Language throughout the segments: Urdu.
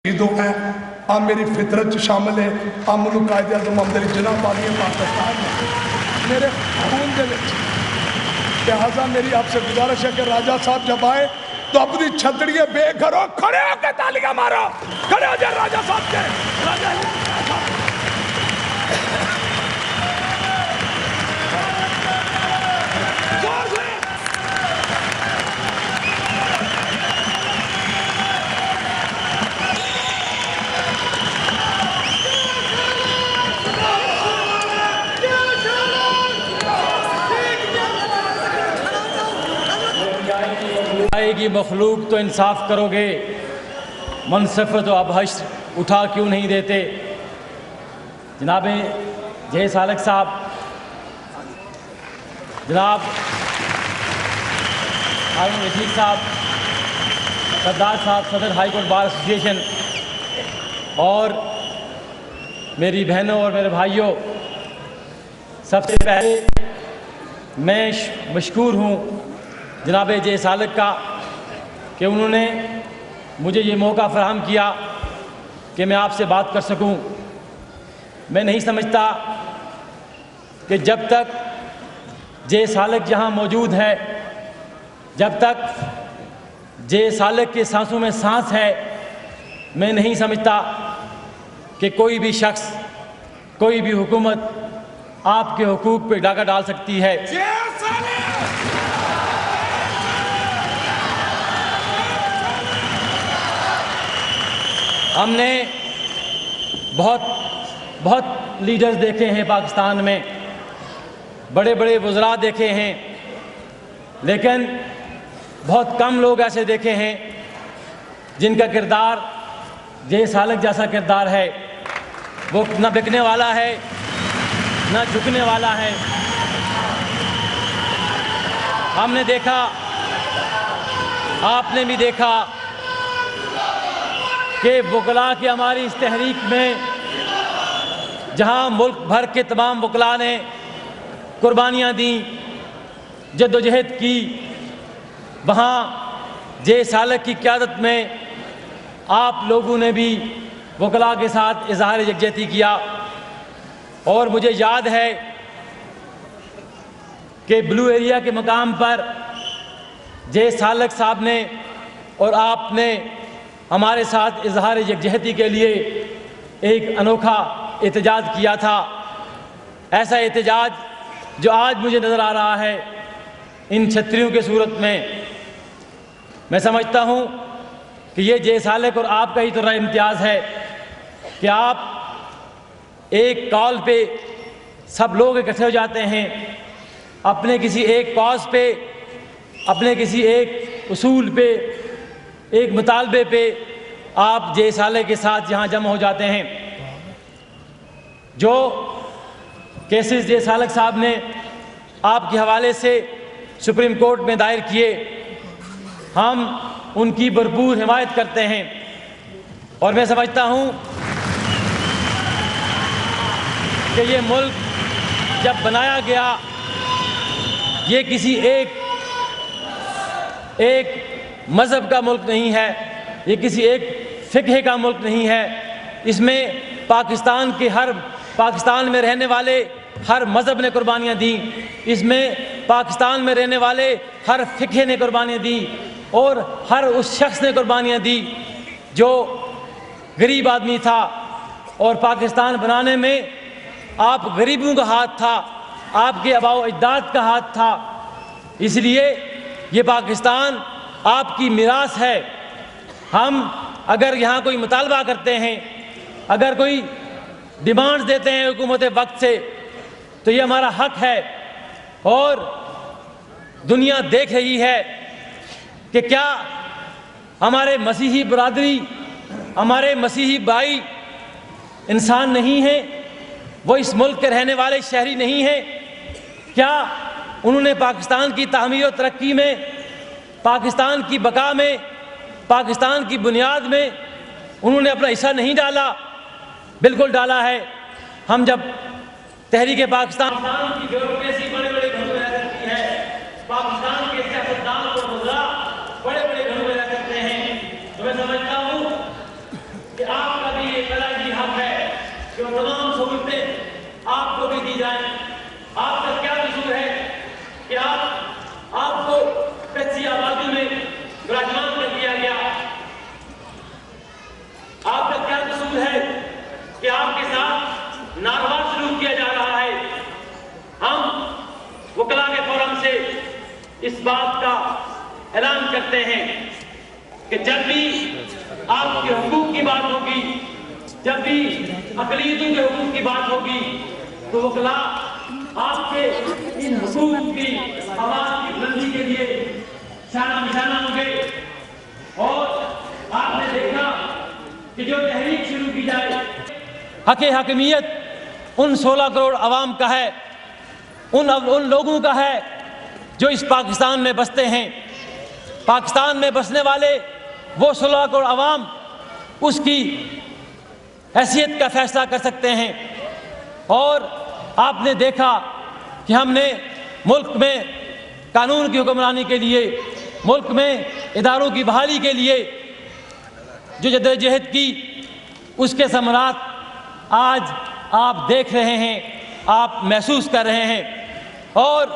عیدوں ہیں آپ میری فطرت شامل ہے آپ ملک قائد اعظم میری جناب والی پاکستان میں میرے خون دے لہٰذا میری آپ سے گزارش ہے کہ راجہ صاحب جب آئے تو اپنی چھتڑیاں بے گھروں کھڑے ہو کے تالیاں مارا کھڑے ہو جائے راجہ صاحب کے آئے گی مخلوق تو انصاف کرو گے، منصف تو اب حشر اٹھا کیوں نہیں دیتے۔ جناب جے سالک صاحب، جناب ہارون رشید صاحب، سردار صاحب صدر ہائی کورٹ بار ایسوسی ایشن، اور میری بہنوں اور میرے بھائیوں، سب سے پہلے میں مشکور ہوں جناب جے سالک کا کہ انہوں نے مجھے یہ موقع فراہم کیا کہ میں آپ سے بات کر سکوں۔ میں نہیں سمجھتا کہ جب تک جے سالک یہاں موجود ہے، جب تک جے سالک کے سانسوں میں سانس ہے، میں نہیں سمجھتا کہ کوئی بھی شخص، کوئی بھی حکومت آپ کے حقوق پہ ڈاکہ ڈال سکتی ہے۔ ہم نے بہت لیڈرز دیکھے ہیں پاکستان میں، بڑے بڑے وزراء دیکھے ہیں، لیکن بہت کم لوگ ایسے دیکھے ہیں جن کا کردار جے سالک جیسا کردار ہے۔ وہ نہ بکنے والا ہے، نہ جھکنے والا ہے۔ ہم نے دیکھا، آپ نے بھی دیکھا کہ وکلاء کی ہماری اس تحریک میں جہاں ملک بھر کے تمام وکلاء نے قربانیاں دیں، جدوجہد کی، وہاں جے سالک کی قیادت میں آپ لوگوں نے بھی وکلاء کے ساتھ اظہار یکجہتی کیا۔ اور مجھے یاد ہے کہ بلو ایریا کے مقام پر جے سالک صاحب نے اور آپ نے ہمارے ساتھ اظہار یکجہتی کے لیے ایک انوکھا احتجاج کیا تھا۔ ایسا احتجاج جو آج مجھے نظر آ رہا ہے ان چھتریوں کے صورت میں سمجھتا ہوں کہ یہ جے سالک اور آپ کا ہی تو امتیاز ہے کہ آپ ایک کال پہ سب لوگ اکٹھے ہو جاتے ہیں، اپنے کسی ایک کاز پہ، اپنے کسی ایک اصول پہ، ایک مطالبے پہ آپ جے سالک کے ساتھ یہاں جمع ہو جاتے ہیں۔ جو کیسز جے سالک صاحب نے آپ کے حوالے سے سپریم کورٹ میں دائر کیے، ہم ان کی بھرپور حمایت کرتے ہیں۔ اور میں سمجھتا ہوں کہ یہ ملک جب بنایا گیا، یہ کسی ایک مذہب کا ملک نہیں ہے، یہ کسی ایک فقہ کا ملک نہیں ہے۔ اس میں پاکستان میں رہنے والے ہر مذہب نے قربانیاں دیں، اس میں پاکستان میں رہنے والے ہر فقہ نے قربانیاں دیں، اور ہر اس شخص نے قربانیاں دی جو غریب آدمی تھا۔ اور پاکستان بنانے میں آپ غریبوں کا ہاتھ تھا، آپ کے آباء و اجداد کا ہاتھ تھا۔ اس لیے یہ پاکستان آپ کی میراث ہے۔ ہم اگر یہاں کوئی مطالبہ کرتے ہیں، اگر کوئی ڈیمانڈز دیتے ہیں حکومت وقت سے، تو یہ ہمارا حق ہے۔ اور دنیا دیکھ رہی ہے کہ کیا ہمارے مسیحی برادری، ہمارے مسیحی بھائی انسان نہیں ہیں؟ وہ اس ملک کے رہنے والے شہری نہیں ہیں؟ کیا انہوں نے پاکستان کی تعمیر و ترقی میں، پاکستان کی بقا میں، پاکستان کی بنیاد میں انہوں نے اپنا حصہ نہیں ڈالا؟ بالکل ڈالا ہے۔ ہم جب تحریک پاکستان کی بیوروکریسی بڑے بڑے گھروں میں رہ سکتی ہے، پاکستان کے سیاستدان اور وزراء بڑے بڑے گھروں میں رہ سکتے ہیں، تو میں سمجھتا ہوں اس بات کا اعلان کرتے ہیں کہ جب بھی آپ کے حقوق کی بات ہوگی، جب بھی اقلیتوں کے حقوق کی بات ہوگی، تو وکلاء آپ کے ان حقوق کی آواز کی بلندی کے لیے شانہ بشانہ ہوں گے۔ اور آپ نے دیکھا کہ جو تحریک شروع کی جائے، حق حاکمیت ان 16 کروڑ عوام کا ہے، ان لوگوں کا ہے جو اس پاکستان میں بستے ہیں۔ پاکستان میں بسنے والے وہ 16 کروڑ عوام اس کی حیثیت کا فیصلہ کر سکتے ہیں۔ اور آپ نے دیکھا کہ ہم نے ملک میں قانون کی حکمرانی کے لیے، ملک میں اداروں کی بحالی کے لیے جو جدوجہد کی، اس کے ثمرات آج آپ دیکھ رہے ہیں، آپ محسوس کر رہے ہیں۔ اور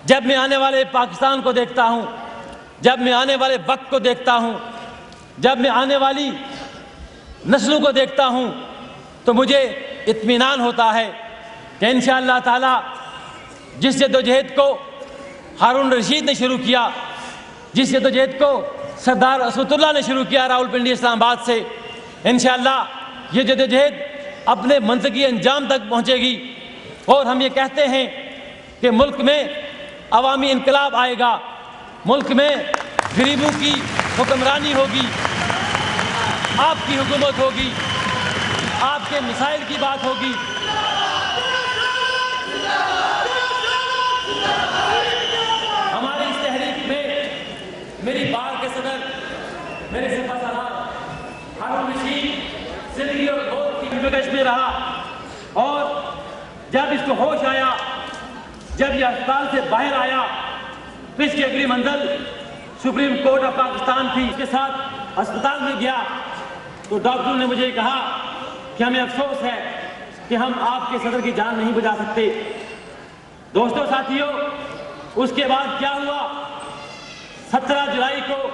جب میں آنے والے پاکستان کو دیکھتا ہوں، جب میں آنے والے وقت کو دیکھتا ہوں، جب میں آنے والی نسلوں کو دیکھتا ہوں، تو مجھے اطمینان ہوتا ہے کہ انشاءاللہ تعالی جس جدوجہد کو ہارون رشید نے شروع کیا، جس جدوجہد کو سردار اسود اللہ نے شروع کیا راولپنڈی اسلام آباد سے، انشاءاللہ یہ جدوجہد اپنے منطقی انجام تک پہنچے گی۔ اور ہم یہ کہتے ہیں کہ ملک میں عوامی انقلاب آئے گا، ملک میں غریبوں کی حکمرانی ہوگی، آپ کی حکومت ہوگی، آپ کے مسائل کی بات ہوگی۔ ہماری اس تحریک میں میری بار کے صدر، میرے سپاہ سالار ہارون رشید زندگی اور موت کی کشمکش میں رہا، اور جب اس کو ہوش آیا، جب یہ اسپتال سے باہر آیا، تو اس کی اگلی منزل سپریم کورٹ آف پاکستان تھی۔ اس کے ساتھ اسپتال میں گیا تو ڈاکٹر نے مجھے کہا کہ ہمیں افسوس ہے کہ ہم آپ کے صدر کی جان نہیں بچا سکتے۔ دوستو، ساتھیوں، اس کے بعد کیا ہوا؟ 17 جولائی کو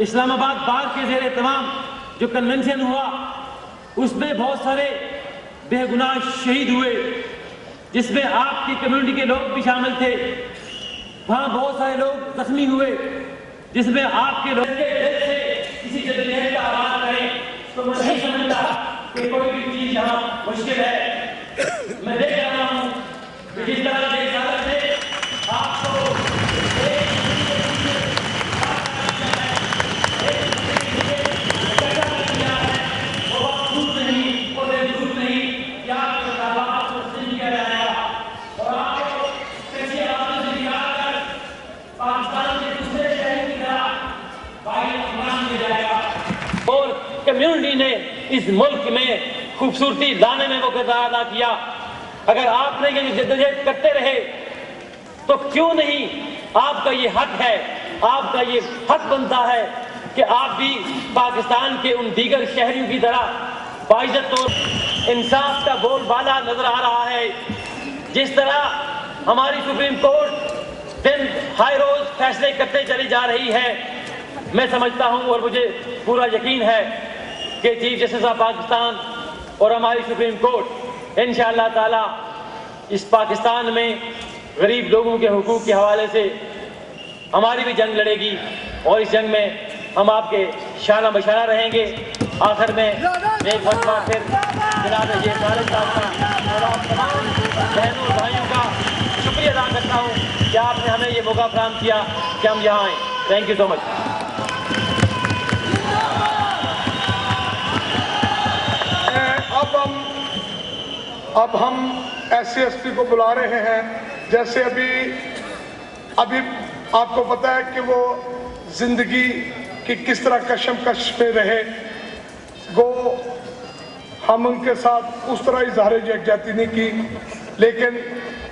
اسلام آباد بار کے زیر اہتمام جو کنونشن ہوا، اس میں بہت سارے بے گناہ شہید ہوئے، جس میں آپ کی کمیونٹی کے لوگ بھی شامل تھے۔ وہاں بہت سارے لوگ زخمی ہوئے، جس میں آپ کے لوگ دل سے کسی جدوجہد کا آغاز کریں تو میں نہیں سمجھتا کہ کوئی بھی چیز یہاں مشکل ہے۔ میں دیکھ رہا ہوں کہ جس طرح سے اجازت ہے آپ کو کمیونٹی نے اس ملک میں خوبصورتی لانے میں وہ کردار ادا کیا۔ اگر آپ نے یہ جدوجہد کرتے رہے تو کیوں نہیں آپ کا یہ حق ہے، آپ کا یہ حق بنتا ہے کہ آپ بھی پاکستان کے ان دیگر شہریوں کی طرح باعزت اور انصاف کا بول بالا نظر آ رہا ہے۔ جس طرح ہماری سپریم کورٹ دن ہائی روز فیصلے کرتے چلی جا رہی ہے، میں سمجھتا ہوں اور مجھے پورا یقین ہے کہ چیف جسٹس آف پاکستان اور ہماری سپریم کورٹ انشاءاللہ تعالی اس پاکستان میں غریب لوگوں کے حقوق کے حوالے سے ہماری بھی جنگ لڑے گی، اور اس جنگ میں ہم آپ کے شانہ بشانہ رہیں گے۔ آخر میں ایک مرتبہ پھر جناب یہ خالد صاحب کا اور آپ تمام بہنوں اور بھائیوں کا شکریہ ادا کرتا ہوں کہ آپ نے ہمیں یہ موقع فراہم کیا کہ ہم یہاں آئیں۔ تھینک یو سو مچ۔ اب ہم ایس پی کو بلا رہے ہیں۔ جیسے ابھی آپ کو پتا ہے کہ وہ زندگی کی کس طرح کشمکش میں رہے، گو ہم ان کے ساتھ اس طرح اظہار یکجہتی نہیں کی، لیکن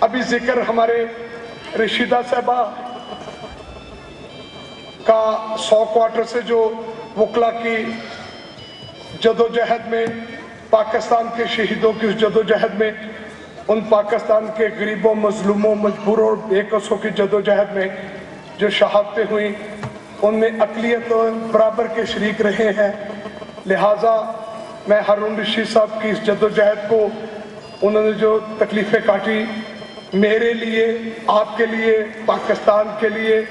ابھی ذکر ہمارے رشیدہ صاحبہ کا 100 کوارٹر سے جو وکلا کی جدوجہد میں، پاکستان کے شہیدوں کی اس جدوجہد میں، ان پاکستان کے غریبوں، مظلوموں، مجبوروں اور بے کسوں کی جدوجہد میں جو شہادتیں ہوئیں، ان میں اقلیت اور برابر کے شریک رہے ہیں۔ لہٰذا میں ہارون رشید صاحب کی اس جدوجہد کو، انہوں نے جو تکلیفیں کاٹی، میرے لیے، آپ کے لیے، پاکستان کے لیے،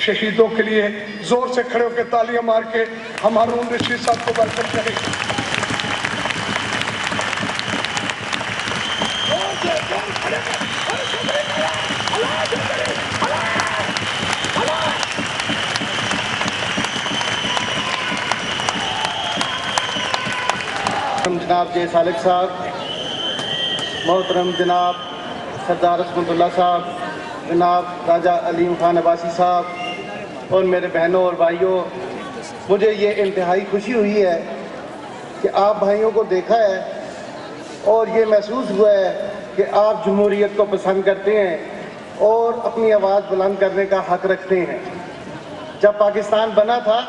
شہیدوں کے لیے زور سے کھڑے ہو کے تالیاں مار کے ہم ہارون رشید صاحب کو ویلکم کریں. جناب جے سالک صاحب، محترم جناب سردار عصمت اللہ صاحب، جناب راجہ علیم خان عباسی صاحب اور میرے بہنوں اور بھائیوں، مجھے یہ انتہائی خوشی ہوئی ہے کہ آپ بھائیوں کو دیکھا ہے اور یہ محسوس ہوا ہے کہ آپ جمہوریت کو پسند کرتے ہیں اور اپنی آواز بلند کرنے کا حق رکھتے ہیں. جب پاکستان بنا تھا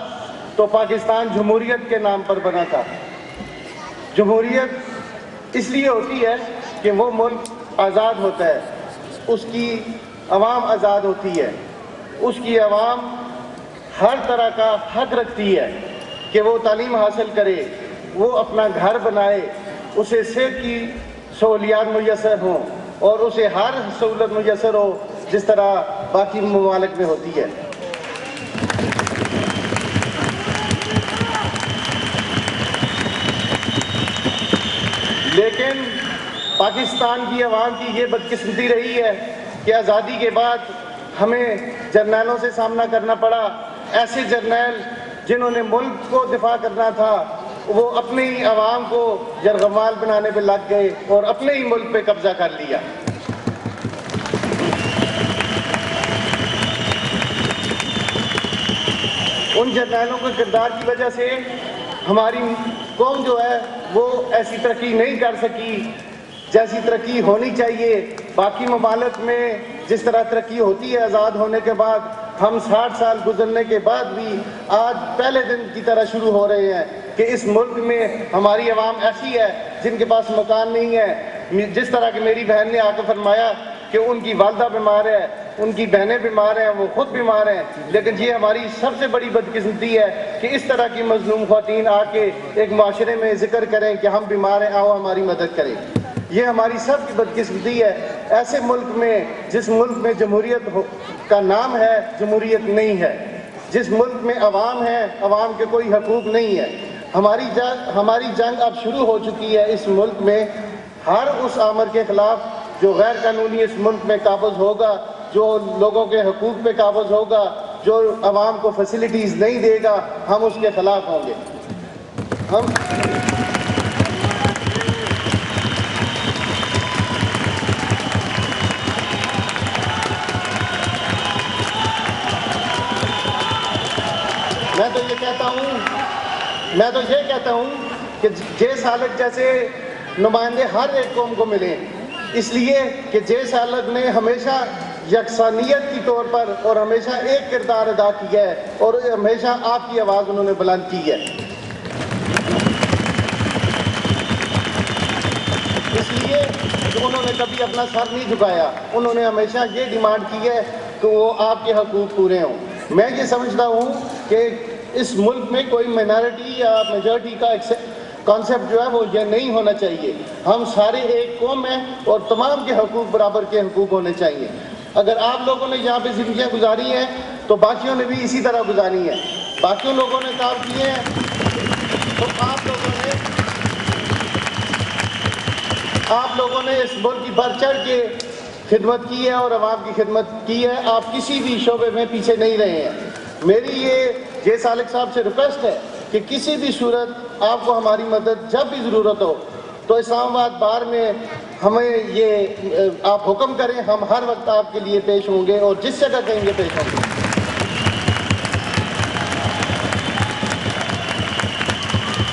تو پاکستان جمہوریت کے نام پر بنا تھا. جمہوریت اس لیے ہوتی ہے کہ وہ ملک آزاد ہوتا ہے، اس کی عوام آزاد ہوتی ہے، اس کی عوام ہر طرح کا حق رکھتی ہے کہ وہ تعلیم حاصل کرے، وہ اپنا گھر بنائے، اسے صحت کی سہولیات میسر ہوں اور اسے ہر سہولت میسر ہو جس طرح باقی ممالک میں ہوتی ہے. لیکن پاکستان کی عوام کی یہ بدقسمتی رہی ہے کہ آزادی کے بعد ہمیں جرنیلوں سے سامنا کرنا پڑا. ایسے جرنیل جنہوں نے ملک کو دفاع کرنا تھا وہ اپنے ہی عوام کو یرغمال بنانے پہ لگ گئے اور اپنے ہی ملک پہ قبضہ کر لیا. ان جرنیلوں کے کردار کی وجہ سے ہماری قوم جو ہے وہ ایسی ترقی نہیں کر سکی جیسی ترقی ہونی چاہیے. باقی ممالک میں جس طرح ترقی ہوتی ہے آزاد ہونے کے بعد، ہم 60 سال گزرنے کے بعد بھی آج پہلے دن کی طرح شروع ہو رہے ہیں کہ اس ملک میں ہماری عوام ایسی ہے جن کے پاس مکان نہیں ہے. جس طرح کہ میری بہن نے آ کے فرمایا کہ ان کی والدہ بیمار ہے، ان کی بہنیں بیمار ہیں، وہ خود بیمار ہیں، لیکن یہ ہماری سب سے بڑی بدقسمتی ہے کہ اس طرح کی مظلوم خواتین آ کے ایک معاشرے میں ذکر کریں کہ ہم بیمار ہیں، آؤ ہماری مدد کریں. یہ ہماری سب کی بدقسمتی ہے. ایسے ملک میں، جس ملک میں جمہوریت کا نام ہے، جمہوریت نہیں ہے، جس ملک میں عوام ہے، عوام کے کوئی حقوق نہیں ہے. ہماری جنگ اب شروع ہو چکی ہے اس ملک میں ہر اس آمر کے خلاف جو غیر قانونی اس ملک میں قابض ہوگا، جو لوگوں کے حقوق پہ قابض ہوگا، جو عوام کو فیسلٹیز نہیں دے گا، ہم اس کے خلاف ہوں گے. میں تو یہ کہتا ہوں کہ جے سالک جیسے نمائندے ہر ایک قوم کو ملیں، اس لیے کہ جے سالک نے ہمیشہ یکسانیت کی طور پر اور ہمیشہ ایک کردار ادا کیا ہے اور ہمیشہ آپ کی آواز انہوں نے بلند کی ہے. اس لیے کہ انہوں نے کبھی اپنا سر نہیں جھکایا، انہوں نے ہمیشہ یہ ڈیمانڈ کی ہے کہ وہ آپ کے حقوق پورے ہوں. میں یہ سمجھتا ہوں کہ اس ملک میں کوئی مائنارٹی یا میجورٹی کا کانسیپٹ جو ہے وہ یہ نہیں ہونا چاہیے. ہم سارے ایک قوم ہیں اور تمام کے حقوق برابر کے حقوق ہونے چاہیے. اگر آپ لوگوں نے یہاں پہ زندگیاں گزاری ہیں تو باقیوں نے بھی اسی طرح گزاری ہے. باقیوں لوگوں نے کام کیے ہیں تو آپ لوگوں نے اس ملک کی بڑھ چڑھ کے خدمت کی ہے اور عوام کی خدمت کی ہے. آپ کسی بھی شعبے میں پیچھے نہیں رہے ہیں. میری یہ جے سالک صاحب سے ریکویسٹ ہے کہ کسی بھی صورت آپ کو ہماری مدد جب بھی ضرورت ہو تو اسلام آباد بار میں ہمیں یہ آپ حکم کریں، ہم ہر وقت آپ کے لیے پیش ہوں گے اور جس جگہ کہیں گے پیش ہوں گے.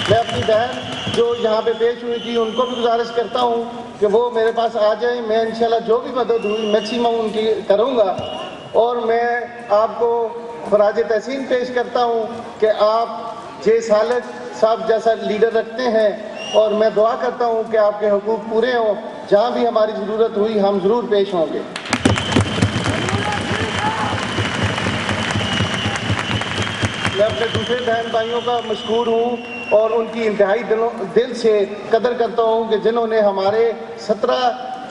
میں اپنی بہن جو یہاں پہ پیش ہوئی تھی ان کو بھی گزارش کرتا ہوں کہ وہ میرے پاس آ جائیں. میں انشاءاللہ جو بھی مدد ہوئی میکسیمم ان کی کروں گا. اور میں آپ کو خراج تحسین پیش کرتا ہوں کہ آپ جے سالک صاحب جیسا لیڈر رکھتے ہیں اور میں دعا کرتا ہوں کہ آپ کے حقوق پورے ہوں. جہاں بھی ہماری ضرورت ہوئی ہم ضرور پیش ہوں گے. میں اپنے دوسرے بہن بھائیوں کا مشکور ہوں اور ان کی انتہائی دل سے قدر کرتا ہوں کہ جنہوں نے ہمارے 17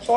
100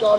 4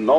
9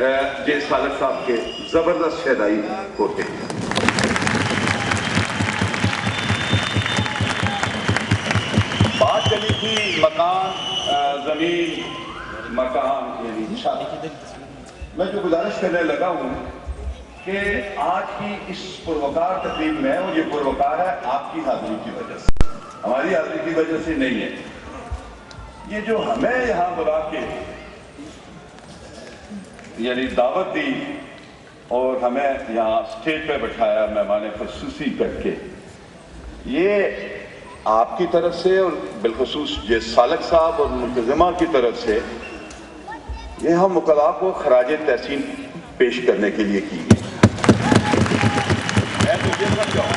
جے سالک صاحب کے زبردست شہدائی ہوتے ہیں۔ بات چلی تھی مکان زمین مکان یعنی شادی، میں جو گزارش کرنے لگا ہوں کہ آج کی اس پروکار تقریب میں، اور یہ پروکار ہے آپ کی حاضری کی وجہ سے، ہماری حاضری کی وجہ سے نہیں ہے، یہ جو ہمیں یہاں بلا کے یعنی دعوت دی اور ہمیں یہاں سٹیج پہ بٹھایا مہمان خصوصی کر کے، یہ آپ کی طرف سے اور بالخصوص یہ سالک صاحب اور منتظمہ کی طرف سے یہ ہم وکلاء کو خراج تحسین پیش کرنے کے لیے کی گئی۔ میں تو یہ سمجھتا ہوں،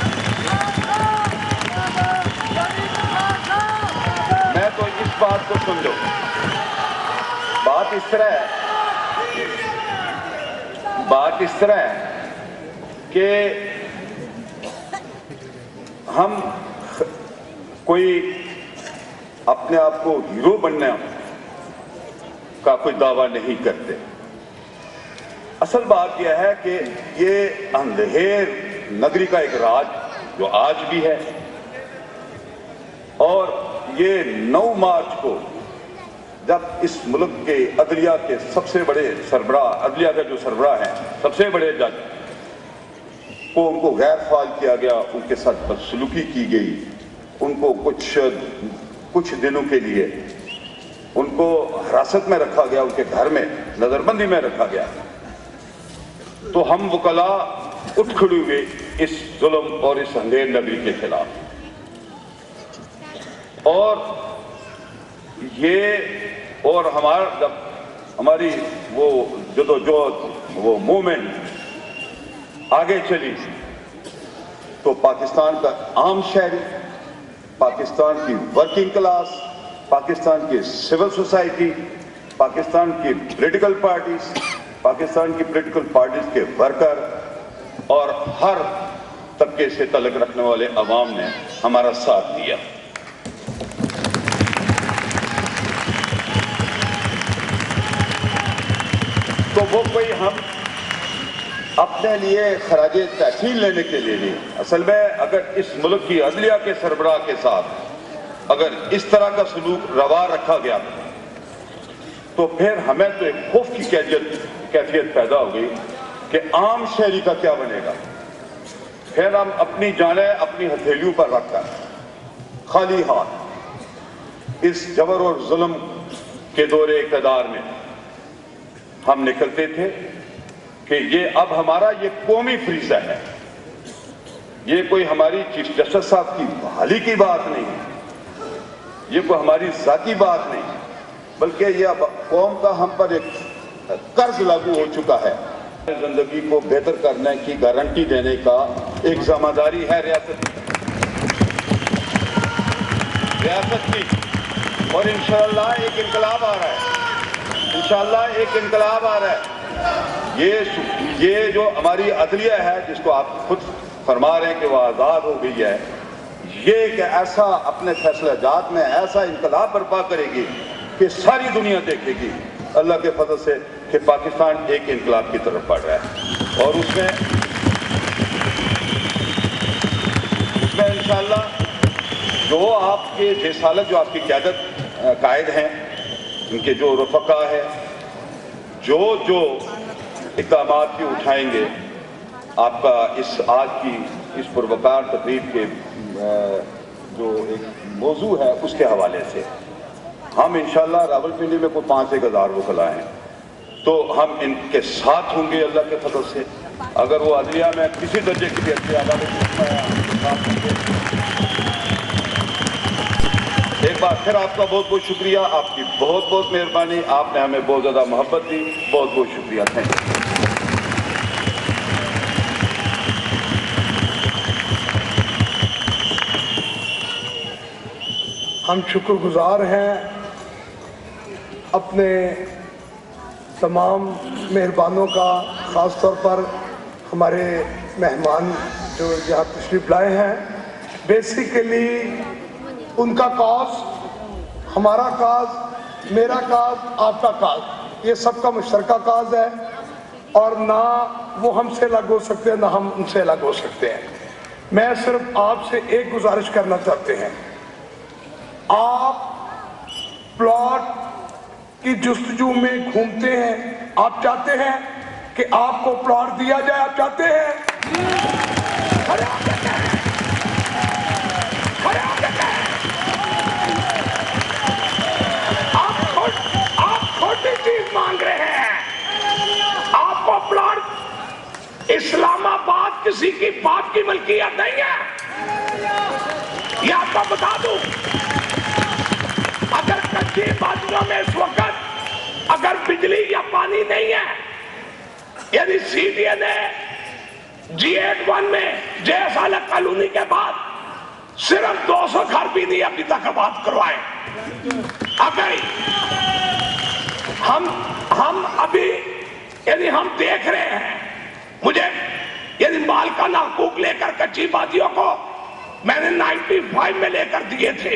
میں تو اس بات کو سمجھو، بات اس طرح ہے کہ ہم کوئی اپنے آپ کو ہیرو بننے کا کوئی دعویٰ نہیں کرتے۔ اصل بات یہ ہے کہ یہ اندھیر نگری کا ایک راج جو آج بھی ہے، اور یہ 9 مارچ کو جب اس ملک کے عدلیہ کے سب سے بڑے سربراہ، عدلیہ کے جو سربراہ ہیں، سب سے بڑے جج کو ان کو غیر فعال کیا گیا، ان کے ساتھ بدسلوکی کی گئی، ان کو کچھ دنوں کے لیے ان کو حراست میں رکھا گیا، ان کے گھر میں نظر بندی میں رکھا گیا، تو ہم وکلاء اٹھ کھڑے ہوئے اس ظلم اور اس اندھیر نگری کے خلاف، اور یہ اور جب ہماری وہ جدوجہد وہ موومنٹ آگے چلی تو پاکستان کا عام شہری، پاکستان کی ورکنگ کلاس، پاکستان کی سول سوسائٹی، پاکستان کی پولیٹیکل پارٹیز، پاکستان کی پولیٹیکل پارٹیز کے ورکر اور ہر طبقے سے تعلق رکھنے والے عوام نے ہمارا ساتھ دیا۔ تو وہ کوئی ہم اپنے لیے خراج تحسین لینے کے لیے نہیں، اصل میں اگر اس ملک کی عدلیہ کے سربراہ کے ساتھ اگر اس طرح کا سلوک روا رکھا گیا تو پھر ہمیں تو ایک خوف کی کیفیت پیدا ہو گئی کہ عام شہری کا کیا بنے گا۔ پھر ہم اپنی جانیں اپنی ہتھیلیوں پر رکھ کر خالی ہاتھ اس جبر اور ظلم کے دور اقتدار میں ہم نکلتے تھے کہ یہ اب ہمارا یہ قومی فریضہ ہے، یہ کوئی ہماری چیف جسٹس صاحب کی بحالی کی بات نہیں، یہ کوئی ہماری ذاتی بات نہیں، بلکہ یہ اب قوم کا ہم پر ایک قرض لاگو ہو چکا ہے۔ زندگی کو بہتر کرنے کی گارنٹی دینے کا ایک ذمہ داری ہے ریاست کی، اور انشاءاللہ ایک انقلاب آ رہا ہے، انشاءاللہ ایک انقلاب آ رہا ہے۔ یہ جو ہماری عدلیہ ہے جس کو آپ خود فرما رہے ہیں کہ وہ آزاد ہو گئی ہے، یہ کہ ایسا اپنے فیصلہ جات میں ایسا انقلاب برپا کرے گی کہ ساری دنیا دیکھے گی اللہ کے فضل سے کہ پاکستان ایک انقلاب کی طرف بڑھ رہا ہے، اور اس میں انشاءاللہ جو آپ کے جے سالک جو آپ کی قیادت قائد ہیں، ان کے جو رفقا ہے، جو اقدامات بھی اٹھائیں گے، آپ کا آج کی اس پروکار تقریب کے جو ایک موضوع ہے اس کے حوالے سے ہم انشاءاللہ راولپنڈی میں کوئی 5-1 ہزار وکلاء ہیں، تو ہم ان کے ساتھ ہوں گے اللہ کے فضل سے۔ اگر وہ عدلیہ میں کسی درجے کی بھی اچھی عدالت ایک بار پھر آپ کا بہت بہت شکریہ، آپ کی بہت بہت مہربانی، آپ نے ہمیں بہت زیادہ محبت دی، بہت بہت شکریہ، تھینک یو۔ ہم شکر گزار ہیں اپنے تمام مہربانوں کا، خاص طور پر ہمارے مہمان جو یہاں تشریف لائے ہیں۔ بیسیکلی ان کا کاز، ہمارا کاز، میرا کاز، آپ کا کاز، یہ سب کا مشترکہ کاز ہے اور نہ وہ ہم سے الگ ہو سکتے ہیں نہ ہم ان سے الگ ہو سکتے ہیں. میں صرف آپ سے ایک گزارش کرنا چاہتے ہیں, آپ پلاٹ کی جستجو میں گھومتے ہیں, آپ چاہتے ہیں کہ آپ کو پلاٹ دیا جائے, آپ چاہتے ہیں آپ چھوٹی چیز مانگ رہے ہیں, آپ کو پلاٹ اسلام آباد کسی کی باپ کی ملکیت نہیں ہے. یہ آپ کو بتا دوں, اگر کچی بادیوں میں اس وقت اگر بجلی یا پانی نہیں ہے, یعنی سی ڈی اے نے G81 میں جے سالہ کالونی کے بعد صرف 200 گھر بھی نہیں ابھی تک آباد کروائے. اگر ہم ابھی یعنی ہم دیکھ رہے ہیں, مجھے یعنی مالکانہ حقوق لے کر کچی بادیوں کو میں نے 95 میں لے کر دیے تھے,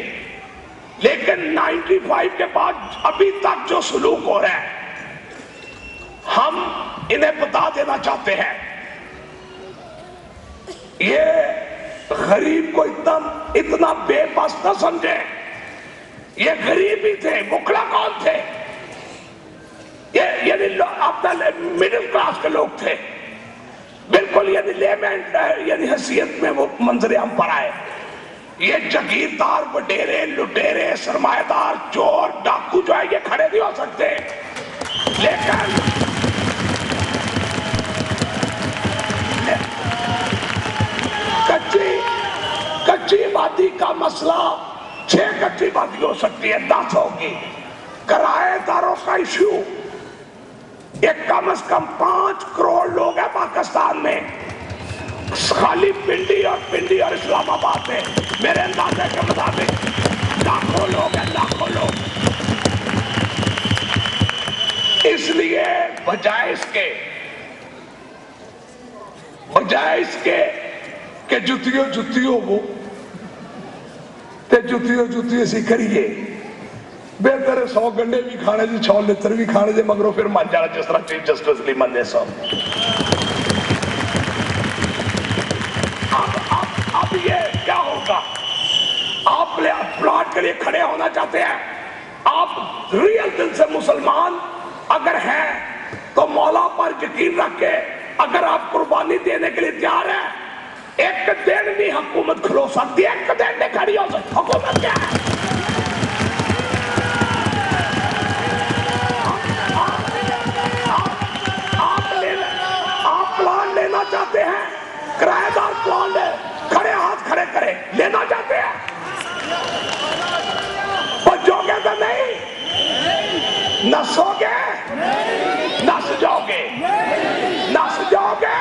لیکن 95 کے بعد ابھی تک جو سلوک ہو رہا ہے, ہم انہیں بتا دینا چاہتے ہیں. یہ غریب کو اتنا بے بس نہ سمجھے, یہ غریب ہی تھے, بکڑا کون تھے, یہ یعنی اپنا مڈل کلاس کے لوگ تھے, بالکل یعنی لیمنٹ یعنی حیثیت میں وہ منظر عام پر آئے. یہ جگیردار وڈیرے لٹیرے سرمایہ دار چور ڈاکو جو ہے یہ کھڑے نہیں ہو سکتے. لیکن کچی وادی کا مسئلہ 6 کچی وادی ہو سکتی ہے, 10 ہوگی. کرایہ داروں کا ایشو, ایک کم از کم 5 کروڑ لوگ ہیں پاکستان میں, خالی پنڈی اور اسلام آباد میں میرے اندازے کے مطابق لاکھوں لوگ ہیں, لاکھوں لوگ. اس لیے بجائے اس کے کہ جتیو وہ تے جتیو سی کریے, بہتر 100 گنڈے بھی کھانے جی 6 لتر بھی کھانے جی مگروں پھر من جانا جس طرح چیف جسٹس لی من دے سو. اب یہ کیا ہوگا, آپ پلاٹ کے لیے کھڑے ہونا چاہتے ہیں, آپ ریئل دل سے مسلمان اگر ہیں تو مولا پر یقین رکھ کے اگر آپ قربانی دینے کے لیے تیار ہیں, ایک دن بھی حکومت کھلو سکتی ہے, ایک دن نہیں کھڑی ہو سکتی. حکومت کیا ہے, آپ پلان لینا چاہتے ہیں, کرایہ دار پلان لے, کھڑے ہاتھ کھڑے کرے, لینا چاہتے ہیں, بچو گے تو نہیں, نسو گے, نس جاؤ گے, نس جاؤ گے,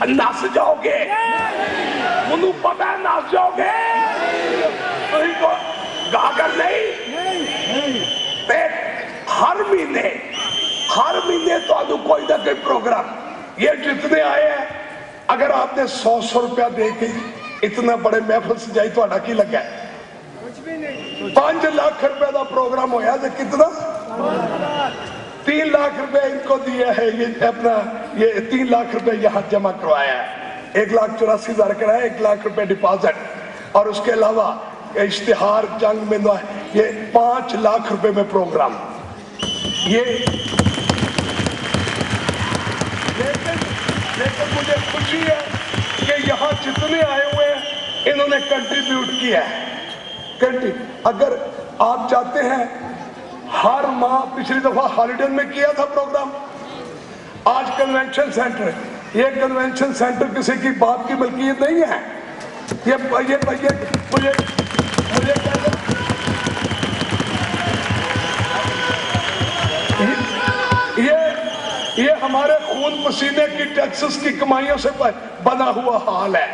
نس جاؤ گے, منو پتا ہے نس جاؤ گے, گاگر نہیں. ہر مہینے تو کوئی نہ کوئی پروگرام, یہ جتنے آئے ہیں اگر آپ نے 100 روپیہ دے کے اتنا بڑے محفل سجائی تو آڈا کی لگا ہے, 5 لاکھ روپے دا پروگرام ہویا تو کتنا 3 لاکھ روپے ان کو دیا ہے, یہ 3 لاکھ روپے یہاں جمع کروایا ہے, 1,84,000 کرایا, 1 لاکھ روپے ڈپازٹ, اور اس کے علاوہ اشتہار جنگ میں یہ 5 لاکھ روپے میں پروگرام. لیکن مجھے خوشی ہے کہ یہاں جتنے آئے ہوئے ہیں انہوں نے کنٹریبیوٹ کیا ہے. اگر آپ چاہتے ہیں ہر ماہ, پچھلی دفعہ ہالیڈے میں کیا تھا پروگرام, آج کنونشن سینٹر, یہ کنونشن سینٹر کسی کی باپ کی ملکیت نہیں ہے. یہ ہمارے خون پسینے کی ٹیکسز کی کمائیوں سے بنا ہوا حال ہے,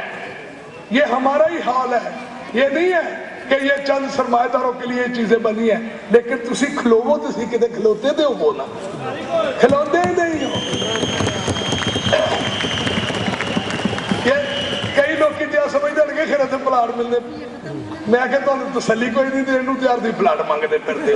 یہ ہمارا ہی حال ہے. یہ نہیں ہے کہ یہ چند سرمایہ داروں کے لیے چیزیں بنی ہیں, لیکن تسی کھلوو تسی کدے کھلوتے دے ہو وہ نا, کھلوتے ہی نہیں ہو. کئی لوگ کی جہاں سمجھ دے لگے کھڑے تھے پلاٹ ملنے, میں کہتا ہوں تسلی کوئی نہیں دے, انہوں تیار دی پلاٹ مانگ دے پھر دے.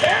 6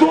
2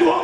2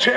6